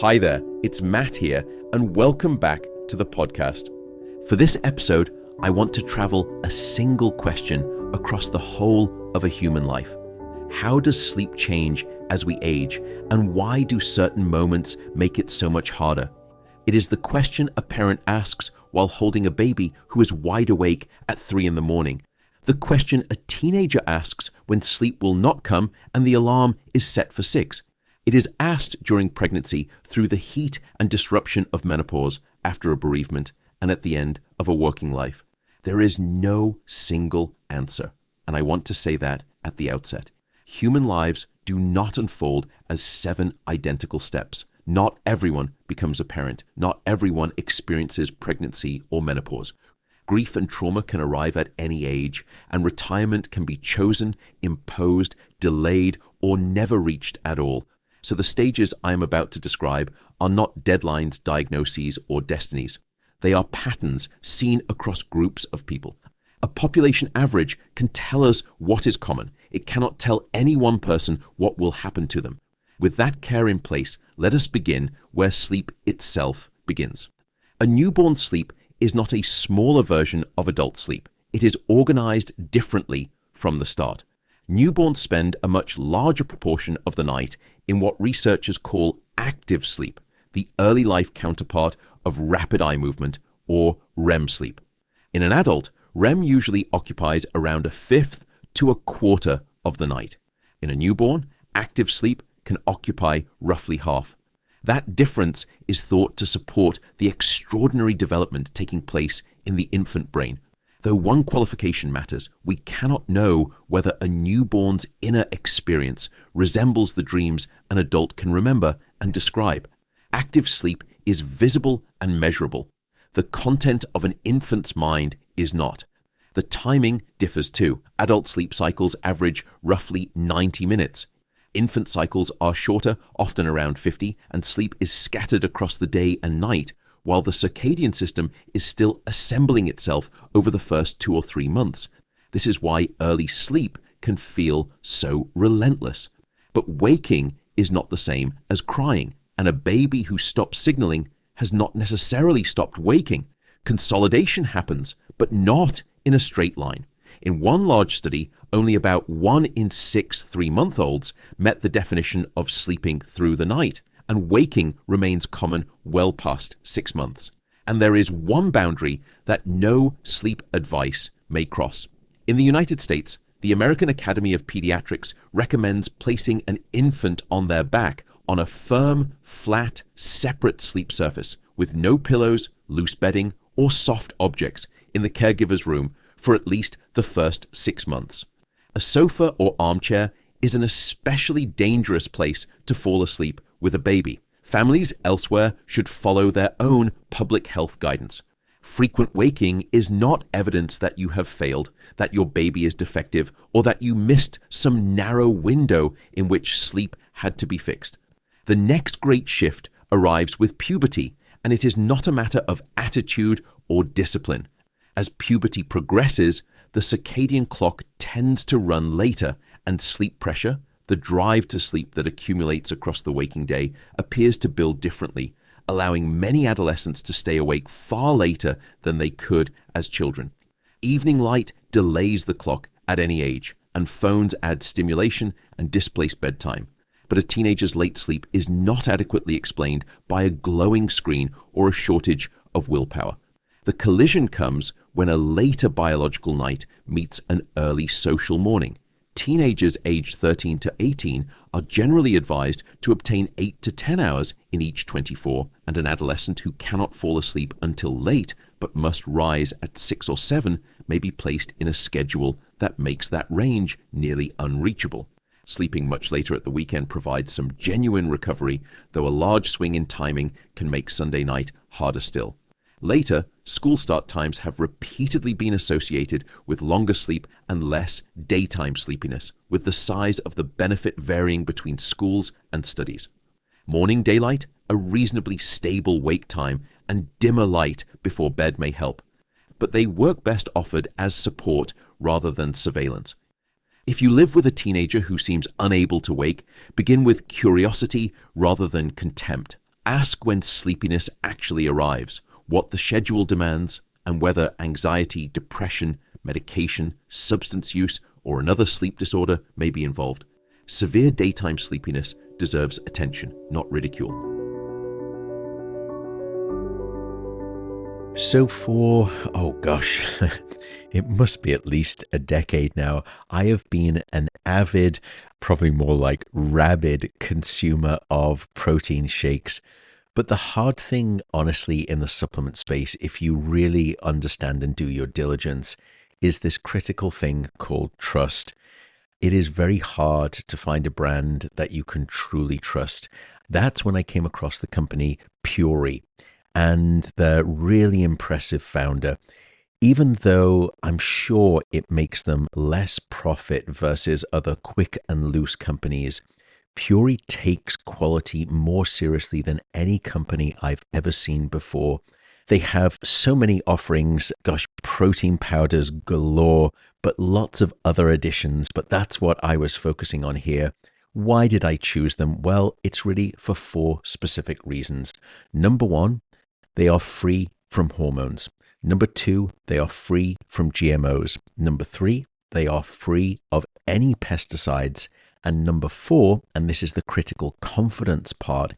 Hi there, it's Matt here, and welcome back to the podcast. For this episode, I want to travel a single question across the whole of a human life. How does sleep change as we age, and why do certain moments make it so much harder? It is the question a parent asks while holding a baby who is wide awake at 3 a.m. The question a teenager asks when sleep will not come and the alarm is set for 6. It is asked during pregnancy, through the heat and disruption of menopause, after a bereavement, and at the end of a working life. There is no single answer, and I want to say that at the outset. Human lives do not unfold as 7 identical steps. Not everyone becomes a parent. Not everyone experiences pregnancy or menopause. Grief and trauma can arrive at any age, and retirement can be chosen, imposed, delayed, or never reached at all. So the stages I am about to describe are not deadlines, diagnoses, or destinies. They are patterns seen across groups of people. A population average can tell us what is common. It cannot tell any one person what will happen to them. With that care in place, let us begin where sleep itself begins. A newborn sleep is not a smaller version of adult sleep. It is organized differently from the start. Newborns spend a much larger proportion of the night in what researchers call active sleep, the early life counterpart of rapid eye movement, or REM sleep. In an adult, REM usually occupies around 1/5 to 1/4 of the night. In a newborn, active sleep can occupy roughly half. That difference is thought to support the extraordinary development taking place in the infant brain. Though one qualification matters, we cannot know whether a newborn's inner experience resembles the dreams an adult can remember and describe. Active sleep is visible and measurable. The content of an infant's mind is not. The timing differs too. Adult sleep cycles average roughly 90 minutes. Infant cycles are shorter, often around 50, and sleep is scattered across the day and night, while the circadian system is still assembling itself over the first 2 or 3 months. This is why early sleep can feel so relentless. But waking is not the same as crying, and a baby who stops signaling has not necessarily stopped waking. Consolidation happens, but not in a straight line. In one large study, only about 1 in 6 3-month-olds met the definition of sleeping through the night, and waking remains common well past 6 months. And there is one boundary that no sleep advice may cross. In the United States, the American Academy of Pediatrics recommends placing an infant on their back on a firm, flat, separate sleep surface with no pillows, loose bedding, or soft objects in the caregiver's room for at least the first 6 months. A sofa or armchair is an especially dangerous place to fall asleep with a baby. Families elsewhere should follow their own public health guidance. Frequent waking is not evidence that you have failed, that your baby is defective, or that you missed some narrow window in which sleep had to be fixed. The next great shift arrives with puberty, and it is not a matter of attitude or discipline. As puberty progresses, the circadian clock tends to run later, and sleep pressure, the drive to sleep that accumulates across the waking day, appears to build differently, allowing many adolescents to stay awake far later than they could as children. Evening light delays the clock at any age, and phones add stimulation and displace bedtime. But a teenager's late sleep is not adequately explained by a glowing screen or a shortage of willpower. The collision comes when a later biological night meets an early social morning. Teenagers aged 13 to 18 are generally advised to obtain 8 to 10 hours in each 24, and an adolescent who cannot fall asleep until late but must rise at 6 or 7 may be placed in a schedule that makes that range nearly unreachable. Sleeping much later at the weekend provides some genuine recovery, though a large swing in timing can make Sunday night harder still. Later, school start times have repeatedly been associated with longer sleep and less daytime sleepiness, with the size of the benefit varying between schools and studies. Morning daylight, a reasonably stable wake time, and dimmer light before bed may help, but they work best offered as support rather than surveillance. If you live with a teenager who seems unable to wake, begin with curiosity rather than contempt. Ask when sleepiness actually arrives, what the schedule demands, and whether anxiety, depression, medication, substance use, or another sleep disorder may be involved. Severe daytime sleepiness deserves attention, not ridicule. So for, it must be at least a decade now, I have been an avid, probably more like rabid consumer of protein shakes. But the hard thing, honestly, in the supplement space, if you really understand and do your diligence, is this critical thing called trust. It is very hard to find a brand that you can truly trust. That's when I came across the company Puberty and the really impressive founder. Even though I'm sure it makes them less profit versus other quick and loose companies, Puberty takes quality more seriously than any company I've ever seen before. They have so many offerings, protein powders galore, but lots of other additions. But that's what I was focusing on here. Why did I choose them? Well, it's really for 4 specific reasons. Number 1, they are free from hormones. Number 2, they are free from GMOs. Number 3, they are free of any pesticides. And number 4, and this is the critical confidence part,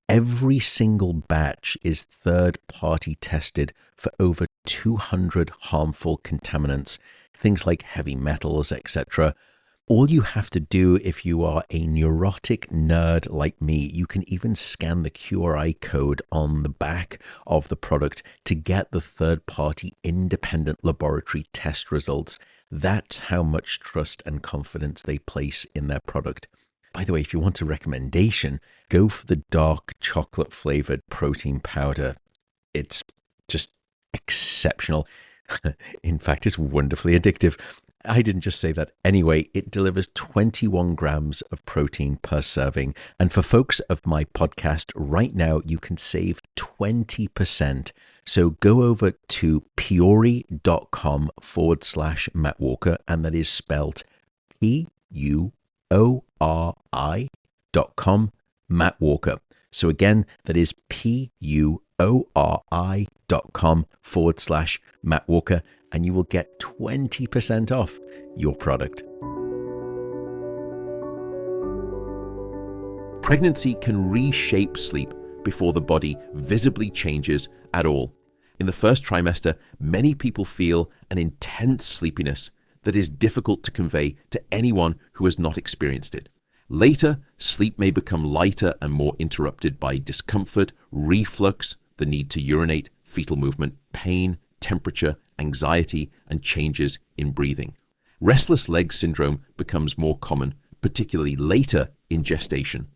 every single batch is third-party tested for over 200 harmful contaminants, things like heavy metals, etc. All you have to do if you are a neurotic nerd like me, you can even scan the QRI code on the back of the product to get the third-party independent laboratory test results. That's how much trust and confidence they place in their product. By the way, if you want a recommendation, go for the dark chocolate flavored protein powder. It's just exceptional. In fact, it's wonderfully addictive. I didn't just say that. Anyway, it delivers 21 grams of protein per serving. And for folks of my podcast right now, you can save 20%. So go over to puori.com/Matt Walker, and that is spelled PUORI.com, Matt Walker. So again, that is PUORI.com/Matt Walker, and you will get 20% off your product. Pregnancy can reshape sleep before the body visibly changes at all. In the first trimester, many people feel an intense sleepiness that is difficult to convey to anyone who has not experienced it. Later, sleep may become lighter and more interrupted by discomfort, reflux, the need to urinate, fetal movement, pain, temperature, anxiety, and changes in breathing. Restless leg syndrome becomes more common, particularly later in gestation.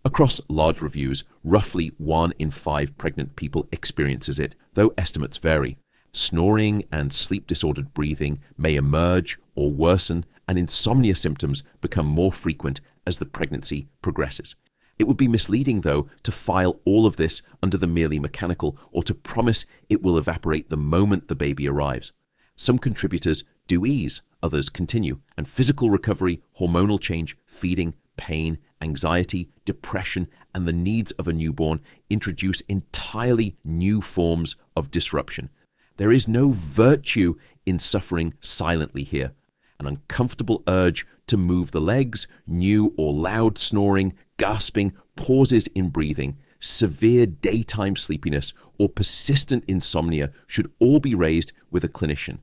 Across large reviews, roughly 1 in 5 pregnant people experiences it, though estimates vary. Snoring and sleep-disordered breathing may emerge or worsen, and insomnia symptoms become more frequent as the pregnancy progresses. It would be misleading, though, to file all of this under the merely mechanical or to promise it will evaporate the moment the baby arrives. Some contributors do ease, others continue, and physical recovery, hormonal change, feeding, pain, anxiety, depression, and the needs of a newborn introduce entirely new forms of disruption. There is no virtue in suffering silently here. An uncomfortable urge to move the legs, new or loud snoring, gasping, pauses in breathing, severe daytime sleepiness, or persistent insomnia should all be raised with a clinician.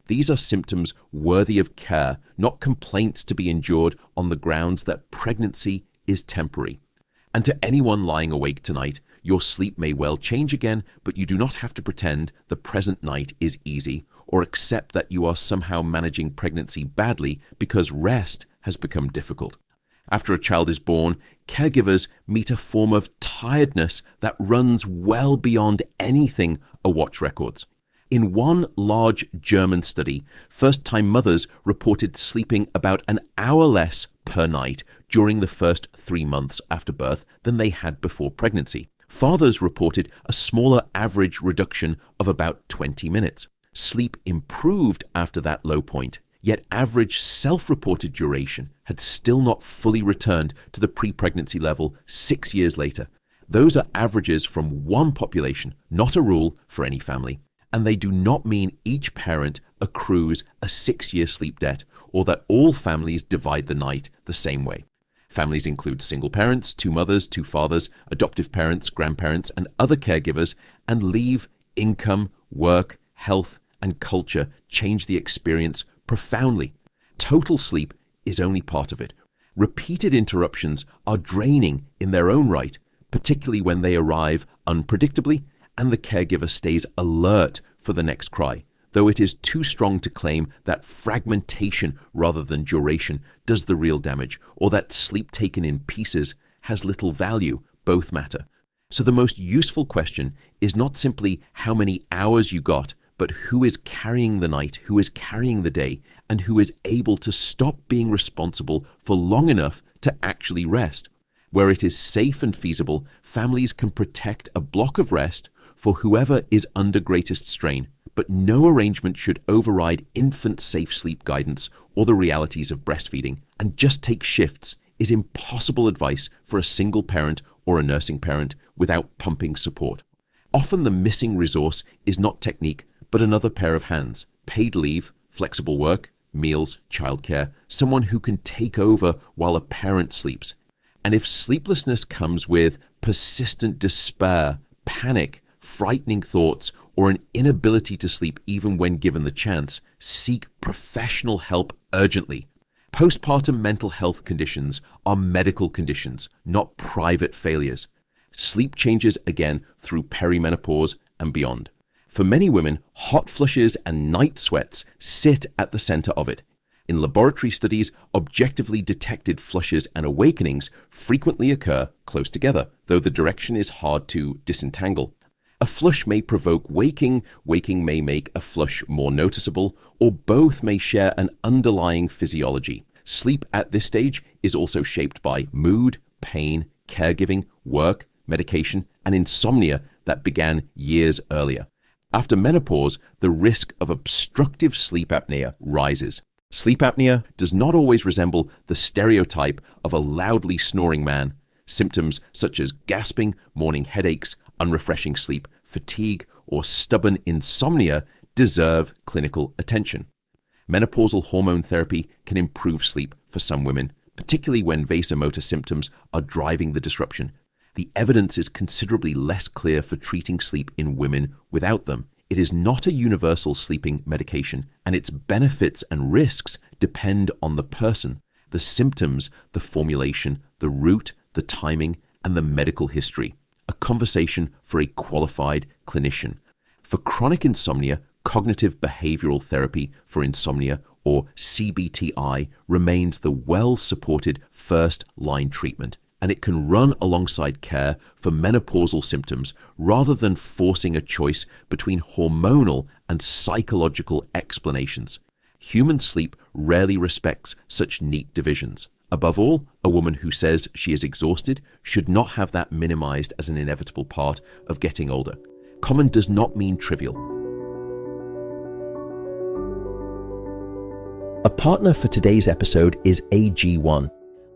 These are symptoms worthy of care, not complaints to be endured on the grounds that pregnancy is temporary. And to anyone lying awake tonight, your sleep may well change again, but you do not have to pretend the present night is easy or accept that you are somehow managing pregnancy badly because rest has become difficult. After a child is born, caregivers meet a form of tiredness that runs well beyond anything a watch records. In one large German study, first-time mothers reported sleeping about an hour less per night during the first 3 months after birth than they had before pregnancy. Fathers reported a smaller average reduction of about 20 minutes. Sleep improved after that low point, yet average self-reported duration had still not fully returned to the pre-pregnancy level 6 years later. Those are averages from one population, not a rule for any family. And they do not mean each parent accrues a 6-year sleep debt or that all families divide the night the same way. Families include single parents, 2 mothers, 2 fathers, adoptive parents, grandparents, and other caregivers, and leave, income, work, health, and culture change the experience profoundly. Total sleep is only part of it. Repeated interruptions are draining in their own right, particularly when they arrive unpredictably and the caregiver stays alert for the next cry, though it is too strong to claim that fragmentation rather than duration does the real damage, or that sleep taken in pieces has little value. Both matter. So the most useful question is not simply how many hours you got, but who is carrying the night, who is carrying the day, and who is able to stop being responsible for long enough to actually rest. Where it is safe and feasible, families can protect a block of rest for whoever is under greatest strain, but no arrangement should override infant safe sleep guidance or the realities of breastfeeding, and just take shifts is impossible advice for a single parent or a nursing parent without pumping support. Often the missing resource is not technique, but another pair of hands, paid leave, flexible work, meals, childcare, someone who can take over while a parent sleeps. And if sleeplessness comes with persistent despair, panic, frightening thoughts, or an inability to sleep even when given the chance, seek professional help urgently. Postpartum mental health conditions are medical conditions, not private failures. Sleep changes again through perimenopause and beyond. For many women, hot flushes and night sweats sit at the center of it. In laboratory studies, objectively detected flushes and awakenings frequently occur close together, though the direction is hard to disentangle. A flush may provoke waking, waking may make a flush more noticeable, or both may share an underlying physiology. Sleep at this stage is also shaped by mood, pain, caregiving, work, medication, and insomnia that began years earlier. After menopause, the risk of obstructive sleep apnea rises. Sleep apnea does not always resemble the stereotype of a loudly snoring man. Symptoms such as gasping, morning headaches, unrefreshing sleep, fatigue, or stubborn insomnia deserve clinical attention. Menopausal hormone therapy can improve sleep for some women, particularly when vasomotor symptoms are driving the disruption. The evidence is considerably less clear for treating sleep in women without them. It is not a universal sleeping medication, and its benefits and risks depend on the person, the symptoms, the formulation, the route, the timing, and the medical history. A conversation for a qualified clinician. For chronic insomnia, cognitive behavioral therapy for insomnia, or CBT-I, remains the well-supported first-line treatment, and it can run alongside care for menopausal symptoms rather than forcing a choice between hormonal and psychological explanations. Human sleep rarely respects such neat divisions. Above all, a woman who says she is exhausted should not have that minimized as an inevitable part of getting older. Common does not mean trivial. A partner for today's episode is AG1.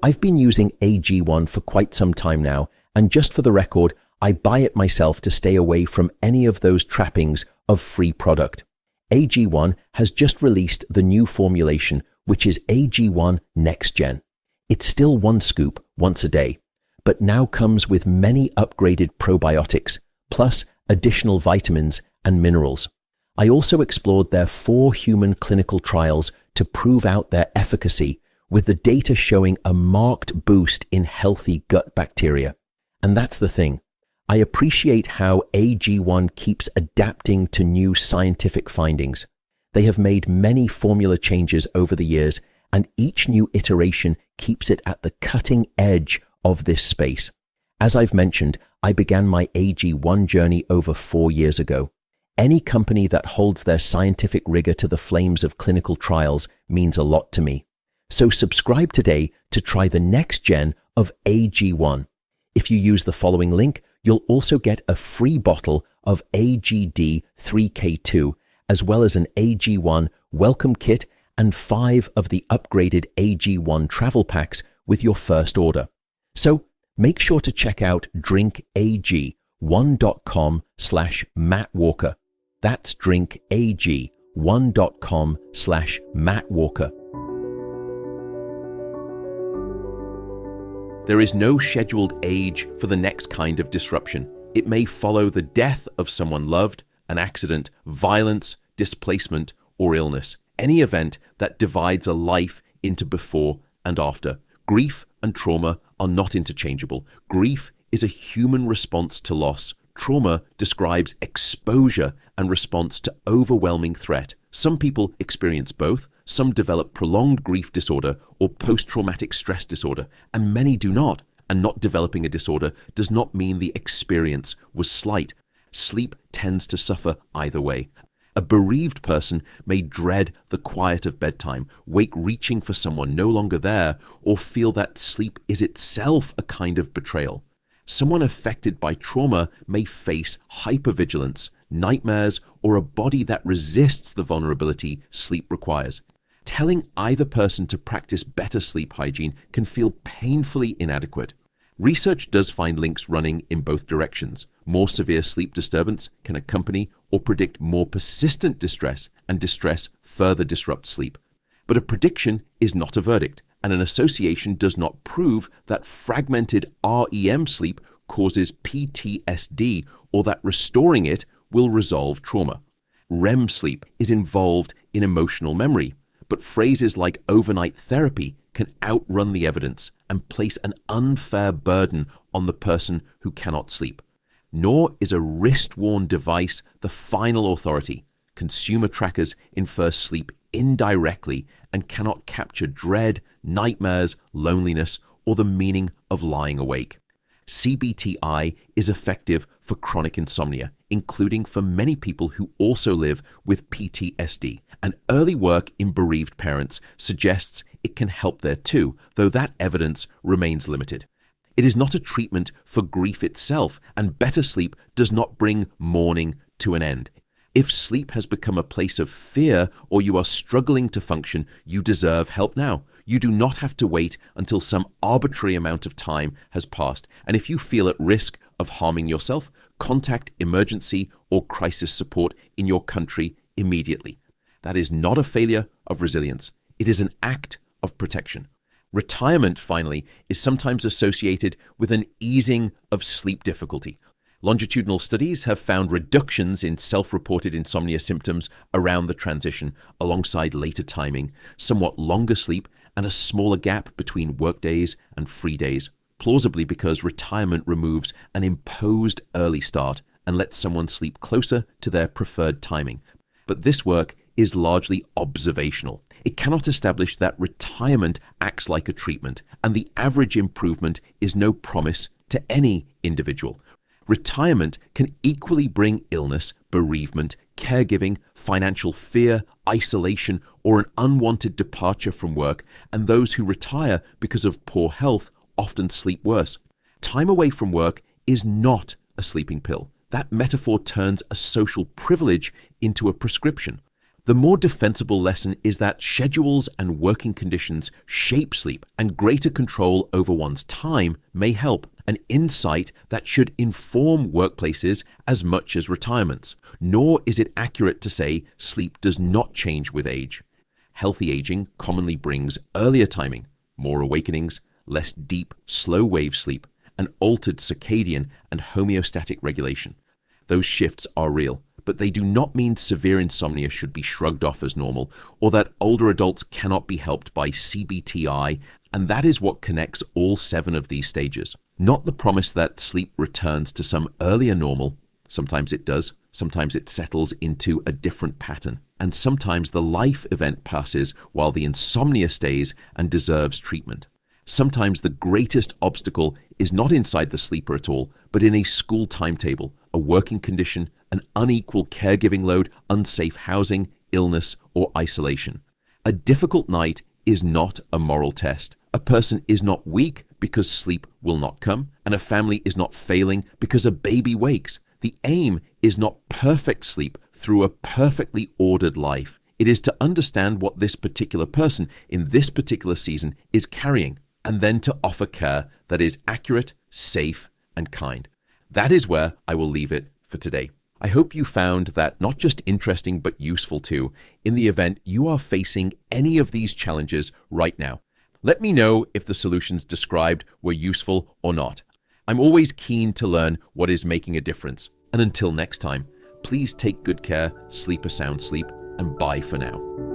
I've been using AG1 for quite some time now, and just for the record, I buy it myself to stay away from any of those trappings of free product. AG1 has just released the new formulation, which is AG1 Next Gen. It's still one scoop once a day, but now comes with many upgraded probiotics, plus additional vitamins and minerals. I also explored their 4 human clinical trials to prove out their efficacy, with the data showing a marked boost in healthy gut bacteria. And that's the thing. I appreciate how AG1 keeps adapting to new scientific findings. They have made many formula changes over the years, and each new iteration keeps it at the cutting edge of this space. As I've mentioned, I began my AG1 journey over 4 years ago. Any company that holds their scientific rigor to the flames of clinical trials means a lot to me. So subscribe today to try the next gen of AG1. If you use the following link, you'll also get a free bottle of AGD 3K2, as well as an AG1 welcome kit and 5 of the upgraded AG1 travel packs with your first order. So make sure to check out drinkag1.com/mattwalker. That's drinkag1.com/mattwalker. There is no scheduled age for the next kind of disruption. It may follow the death of someone loved, an accident, violence, displacement, or illness. Any event that divides a life into before and after. Grief and trauma are not interchangeable. Grief is a human response to loss. Trauma describes exposure and response to overwhelming threat. Some people experience both. Some develop prolonged grief disorder or post-traumatic stress disorder, and many do not. And not developing a disorder does not mean the experience was slight. Sleep tends to suffer either way. A bereaved person may dread the quiet of bedtime, wake reaching for someone no longer there, or feel that sleep is itself a kind of betrayal. Someone affected by trauma may face hypervigilance, nightmares, or a body that resists the vulnerability sleep requires. Telling either person to practice better sleep hygiene can feel painfully inadequate. Research does find links running in both directions. More severe sleep disturbance can accompany or predict more persistent distress, and distress further disrupts sleep. But a prediction is not a verdict, and an association does not prove that fragmented REM sleep causes PTSD or that restoring it will resolve trauma. REM sleep is involved in emotional memory, but phrases like overnight therapy can outrun the evidence and place an unfair burden on the person who cannot sleep. Nor is a wrist-worn device the final authority. Consumer trackers infer sleep indirectly and cannot capture dread, nightmares, loneliness, or the meaning of lying awake. CBT-I is effective for chronic insomnia, including for many people who also live with PTSD. And early work in bereaved parents suggests it can help there too, though that evidence remains limited. It is not a treatment for grief itself, and better sleep does not bring mourning to an end. If sleep has become a place of fear or you are struggling to function, you deserve help now. You do not have to wait until some arbitrary amount of time has passed. And if you feel at risk of harming yourself, contact emergency or crisis support in your country immediately. That is not a failure of resilience. It is an act of protection. Retirement, finally, is sometimes associated with an easing of sleep difficulty. Longitudinal studies have found reductions in self-reported insomnia symptoms around the transition, alongside later timing, somewhat longer sleep, and a smaller gap between workdays and free days, plausibly because retirement removes an imposed early start and lets someone sleep closer to their preferred timing. But this work is largely observational. It cannot establish that retirement acts like a treatment, and the average improvement is no promise to any individual. Retirement can equally bring illness, bereavement, caregiving, financial fear, isolation, or an unwanted departure from work, and those who retire because of poor health often sleep worse. Time away from work is not a sleeping pill. That metaphor turns a social privilege into a prescription. The more defensible lesson is that schedules and working conditions shape sleep, and greater control over one's time may help, an insight that should inform workplaces as much as retirements. Nor is it accurate to say sleep does not change with age. Healthy aging commonly brings earlier timing, more awakenings, less deep, slow-wave sleep, and altered circadian and homeostatic regulation. Those shifts are real, but they do not mean severe insomnia should be shrugged off as normal, or that older adults cannot be helped by CBT-I, and that is what connects all 7 of these stages. Not the promise that sleep returns to some earlier normal. Sometimes it does, sometimes it settles into a different pattern, and sometimes the life event passes while the insomnia stays and deserves treatment. Sometimes the greatest obstacle is not inside the sleeper at all, but in a school timetable, a working condition, an unequal caregiving load, unsafe housing, illness, or isolation. A difficult night is not a moral test. A person is not weak because sleep will not come, and a family is not failing because a baby wakes. The aim is not perfect sleep through a perfectly ordered life. It is to understand what this particular person in this particular season is carrying. and then to offer care that is accurate, safe, and kind. That is where I will leave it for today. I hope you found that not just interesting, but useful too, in the event you are facing any of these challenges right now. Let me know if the solutions described were useful or not. I'm always keen to learn what is making a difference. And until next time, please take good care, sleep a sound sleep, and bye for now.